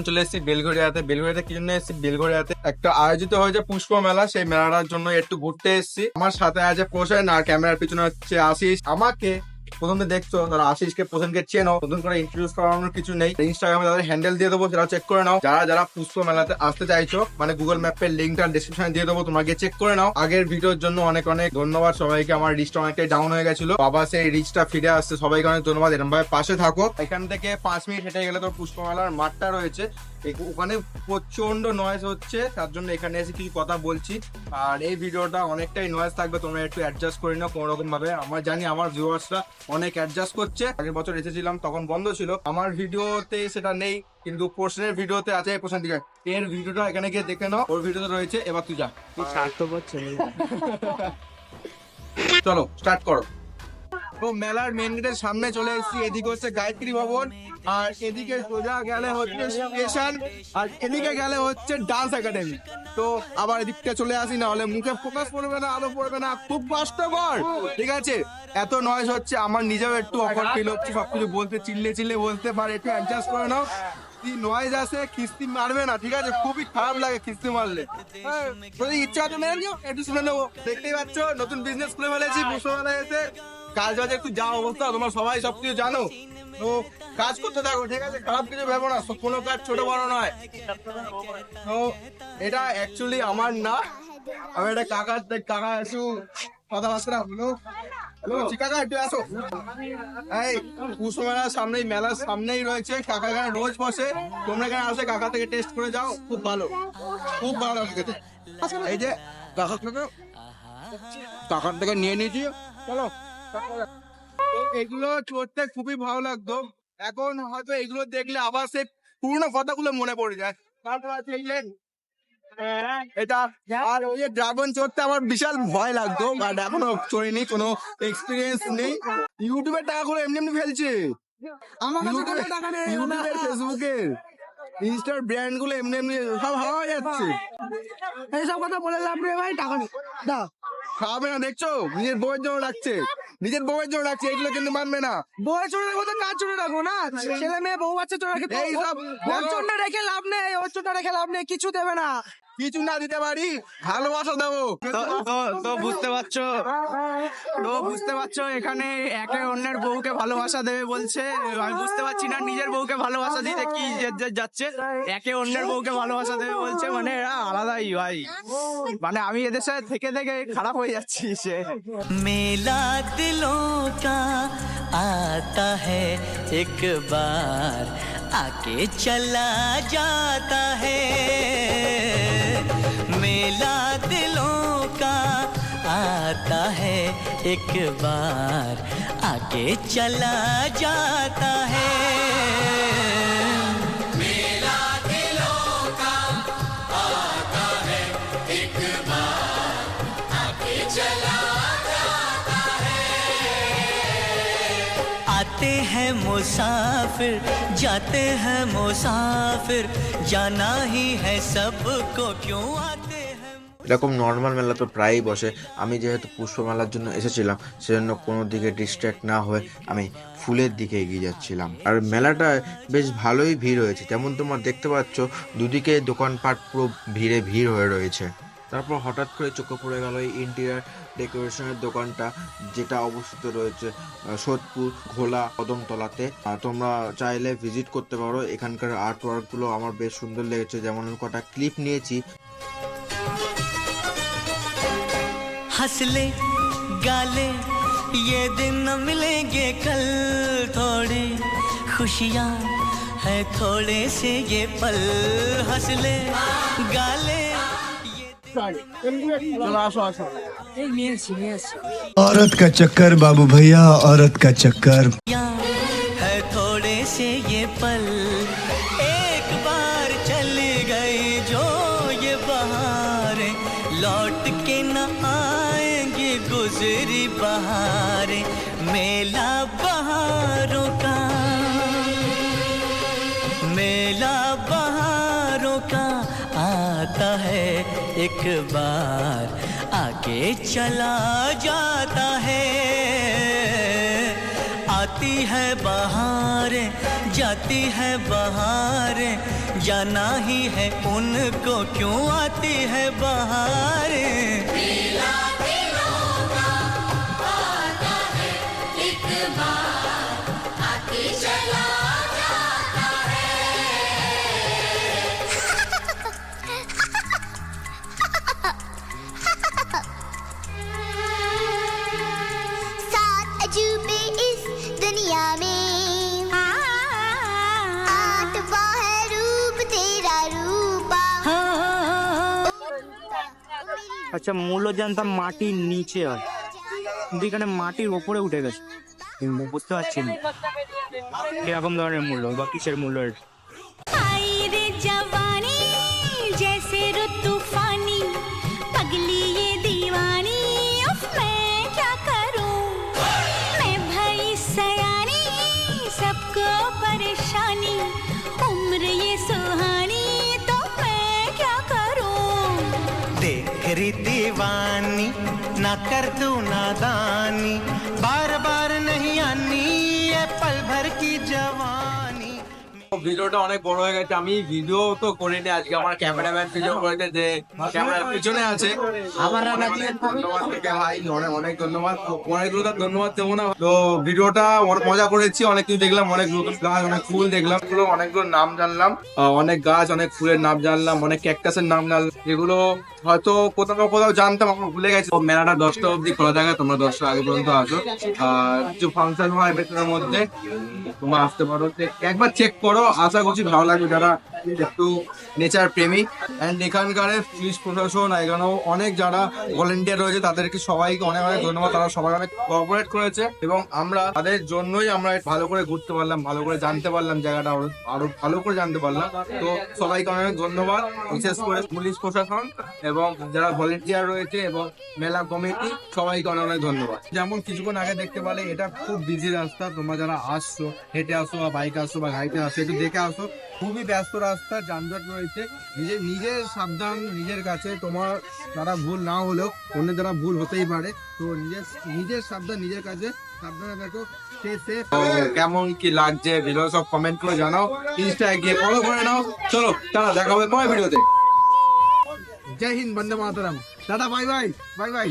চলে এসেছি বেলঘড়িয়াতে। বেলঘড়িয়াতে কি জন্য এসেছি? বেলঘড়িয়াতে একটা আয়োজিত হয়েছে পুষ্প মেলা, সেই মেলাটার জন্য একটু ঘুরতে এসেছি। আমার সাথে আছে প্রসেন, আর ক্যামেরার পিছনে হচ্ছে আশিস। আমাকে প্রথম দেখছো তারা আশিসকে, প্রসেনকে চেনো, নতুন করে ইন্ট্রোডিউস করানোর কিছু নেই। ইনস্টাগ্রামে তাদের হ্যান্ডেল দিয়ে দেবো, সেটা চেক করে নাও। যারা যারা পুষ্প মেলাতে আসতে চাইছো, মানে গুগল ম্যাপের লিঙ্কটা ডিসক্রিপশনে দিয়ে দেবো, তোমরা গিয়ে চেক করে নাও। আগের ভিডিওর জন্য অনেক অনেক ধন্যবাদ সবাইকে। আমার রিচটা অনেকটাই ডাউন হয়ে গেছিল, বাবা সেই রিচটা ফিরে আসছে, সবাইকে অনেক ধন্যবাদ। এরকম ভাবে পাশে থাকো। এখান থেকে 5 মিনিট হেঁটে গেলে তো পুষ্প মেলার মাঠটা রয়েছে, ওখানে প্রচন্ড নয়েজ হচ্ছে, তার জন্য এখানে এসে কিছু কথা বলছি। আর এই ভিডিওটা অনেকটাই নয়েজ থাকবে, তোমরা একটু অ্যাডজাস্ট করে নাও কোনো রকম ভাবে। আমার জানি আমার ভিউয়ার্সরা অনেক অ্যাডজাস্ট করছে। আগের বছর এসেছিলাম তখন বন্ধ ছিল, আমার ভিডিওতে সেটা নেই, কিন্তু পোর্শনের ভিডিওতে আছে। পোর্শন দিকে এর ভিডিওটা এখানে গিয়ে দেখে নাও, ওর ভিডিওতে রয়েছে। এবার তুই যা, চলো স্টার্ট করো। তো মেলার মেন গেটের সামনে চলে এসেছি। এদিকে হচ্ছে গায়ত্রী ভবন, আর এদিকে সোজা গেলে হচ্ছে স্টেশন, আর এদিকে গেলে হচ্ছে ডান্স একাডেমি। তো আবার এদিকটা চলে আসি, না হলে মুখে ফোকাস পড়বে না, আলো পড়বে না, খুব কষ্টকর। ঠিক আছে, এত নয়েজ হচ্ছে, আমার নিজেও একটু অকওয়ার্ড ফিল হচ্ছে সবকিছু বলতে, চিল্লে বলতে পারে, একটু অ্যাডজাস্ট করে নাও। কি নয়েজ আসে, খিস্তি মারবে না, ঠিক আছে? খুবই খারাপ লাগে খিস্তি মারলে। যদি ইচ্ছা আছে মেনে নিও, একটু শুনে নেবো। দেখতেই পাচ্ছ নতুন বিজনেস খুলে ফেলেছি পুষ্পমেলায় এসে। কাজ বাজে একটু যা অবস্থা, তোমার সবাই সবকিছু জানো, তো কাজ করতে থাকো, ঠিক আছে? খারাপ কিছু ভেবো না, কোনো কাজ ছোট বড় নয়। তো এটা অ্যাকচুয়ালি আমার না, আমি একটা কাকা আসু কথাবার্তা হলো। হ্যালো কাকা, একটু আসো। এই পুষ্প মেলার সামনেই, মেলার সামনেই রয়েছে কাকা, এখানে রোজ বসে। তোমরা এখানে আসে কাকা থেকে টেস্ট করে যাও, খুব ভালো, খুব ভালো লেগেছে। এই যে কাকার থেকে নিয়ে নিয়েছি, চলো। এগুলো করতে খুবই ভালো লাগতো, এখন হয়তো এগুলো দেখলে আবার সে পুরোনো কথাগুলো মনে পড়ে যায়। তারপর আছে এটা, আর ওই যে ড্রাগন চড়তে আমার বিশাল ভয় লাগতো, বাট এখনো চড়িনি, কোনো এক্সপিরিয়েন্স নেই। ইউটিউবের টাকা করে এমনি এমনি ফেলছে, ইউটিউবের ফেসবুকের ইনস্টার ব্র্যান্ড গুলো এমনি এমনি সব হাওয়া হয়ে যাচ্ছে। এইসব কথা বলে লাভ নেই ভাই, টাকা নেই দাও। খাবে না, দেখছো? নিজের বউয়ের জন্য রাখছে, নিজের বউয়ের জন্য রাখছে, এগুলো কিন্তু মানবে না। বউয়ের চড়ে রাখবো তো কাজ চড়ে রাখবো না, ছেলে মেয়ে বউ বাচ্চা চড়ে রাখে। এইসব ওর জন্য রেখে লাভ নেই, ওর জন্য রেখে লাভ নেই, কিছু দেবে না। কিছু না দিতে পারি, ভালোবাসা দেবো। তো বুঝতে পারছো এখানে একে অন্যের বউকে ভালোবাসা দেবে বলছে। আমি বুঝতে পারছি না নিজের বউকে ভালোবাসা দিতে কি যাচ্ছে, একে অন্যের বউকে ভালোবাসা দেবে বলছে, মানে এরা আলাদাই ভাই। মানে আমি এদের সাথে থেকে থেকে খারাপ হয়ে যাচ্ছি। সে मेला दिलों का आता है एक बार, आके चला जाता है। मेला दिलों का आता है एक बार, आके चला जाता है। आते हैं मुसाफिर, जाते हैं मुसाफिर, जाना ही है सबको, क्यों आते हैं। এরকম নর্মাল মেলা তো প্রায়ই বসে। আমি যেহেতু পুষ্প মেলার জন্য এসেছিলাম, সেজন্য কোনো দিকে ডিস্ট্র্যাক্ট না হয়ে আমি ফুলের দিকে এগিয়ে যাচ্ছিলাম। আর মেলাটায় বেশ ভালোই ভিড় হয়েছে, যেমন তোমরা দেখতে পাচ্ছ দুদিকে দোকানপাট পুরো ভিড় হয়ে রয়েছে। তারপর হঠাৎ করে চোখে পড়ে গেল এই ইন্টেরিয়ার ডেকোরেশনের দোকানটা, যেটা অবস্থিত রয়েছে সোদপুর ঘোলা কদমতলাতে। তোমরা চাইলে ভিজিট করতে পারো। এখানকার আর্ট ওয়ার্কগুলো আমার বেশ সুন্দর লেগেছে, যেমন কটা ক্লিপ নিয়েছি। हंसले गाले ये दिन न मिलेंगे कल, थोड़ी खुशियाँ है थोड़े से ये पल, हंसले गाले। औरत का चक्कर बाबू भैया, औरत का चक्कर है थोड़े से ये पल, एक बार चली गई जो ये बहारें, लौट के न आएंगी गुजरी बहारें। मेला बहारों का, मेला बहारों का आता है एक बार, आके चला जाता है। आता आती है बहारें, जाती है बहारें, जाना ही है उनको क्यों आती है बहारें। सात अजूबे इस दुनिया में, आठवां है रूप तेरा रूपा। আচ্ছা মূল্য জানতাম মাটির নিচে হয়, কিন্তু এখানে মাটির ওপরে উঠে গেছে। বুঝতে পারছি না কিরকম ধরনের মূল্য বা কিসের মূল্য। आई रे जवानी जैसे रुत तूफानी, पगली ये दीवानी, उफ मैं क्या करूं। मैं भई सयानी, सबको परेशानी, उम्र ये सुहानी, तो मैं क्या करूं। देख री दीवानी ना कर तू नादानी, बार बार नहीं आनी ये पल भर की जवानी। ভিডিওটা অনেক বড় হয়ে গেছে, আমি ভিডিও তো করিনি আজকে, আমার ক্যামেরাম্যান ভিডিও করেছে যে ক্যামেরার পিছনে আছে। আমার ধন্যবাদ থেকে ভাই, অনেক অনেক ধন্যবাদ, অনেকগুলো তার ধন্যবাদ দেবো না। তো ভিডিওটা অনেক মজা করেছি, অনেক কিছু দেখলাম, অনেক নতুন গাছ, অনেক ফুল দেখলাম, অনেকগুলো নাম জানলাম, অনেক গাছ, অনেক ফুলের নাম জানলাম, অনেক ক্যাকটাসের নাম জানলাম, যেগুলো হয়তো কোথাও না কোথাও জানতাম, আমরা ভুলে গেছি। মেলাটা 10টা অবধি খোলা থাকে, তোমরা 10টা আগে পর্যন্ত আসো। আর কিছু ফাংশন হয় ভেতরের মধ্যে, তোমরা আসতে পারো, একবার চেক করো, আশা করছি ভালো লাগবে যারা একটু নেচার প্রেমী। অ্যান্ড এখানকার পুলিশ প্রশাসন, এখানেও অনেক যারা ভলেন্টিয়ার রয়েছে তাদেরকে সবাইকে অনেক অনেক ধন্যবাদ, তারা সবাই অনেক কোঅপারেট করেছে এবং আমরা তাদের জন্যই আমরা ভালো করে ঘুরতে পারলাম, ভালো করে জানতে পারলাম জায়গাটা, আরো ভালো করে জানতে পারলাম। তো সবাইকে অনেক ধন্যবাদ, বিশেষ করে পুলিশ প্রশাসন এবং যারা ভলেন্টিয়ার রয়েছে এবং মেলা কমিটি, সবাইকে অনেক অনেক ধন্যবাদ। যেমন কিছুক্ষণ আগে দেখতে পালে এটা খুব বিজি রাস্তা, তোমরা যারা আসছো, হেঁটে আসো বা বাইকে আসো বা গাড়িতে আসো, একটু দেখে আসো, খুবই ব্যস্ত রাস্তা, যানজট রয়েছে। নিজের সাবধান, নিজের কাছে, তোমার যারা ভুল না হলেও অন্য যারা ভুল হতেই পারে, তো নিজের সাবধান, নিজের কাছে সাবধানে দেখো, স্টে সেফ। কেমন কি লাগছে ভিডিও সব কমেন্ট করে জানাও, ইনস্টায় গিয়ে ফলো করে নাও। চলো টাটা, দেখা হবে পরের ভিডিওতে। জয় হিন্দ, বন্দে মাতরম, tata, bye bye, bye by.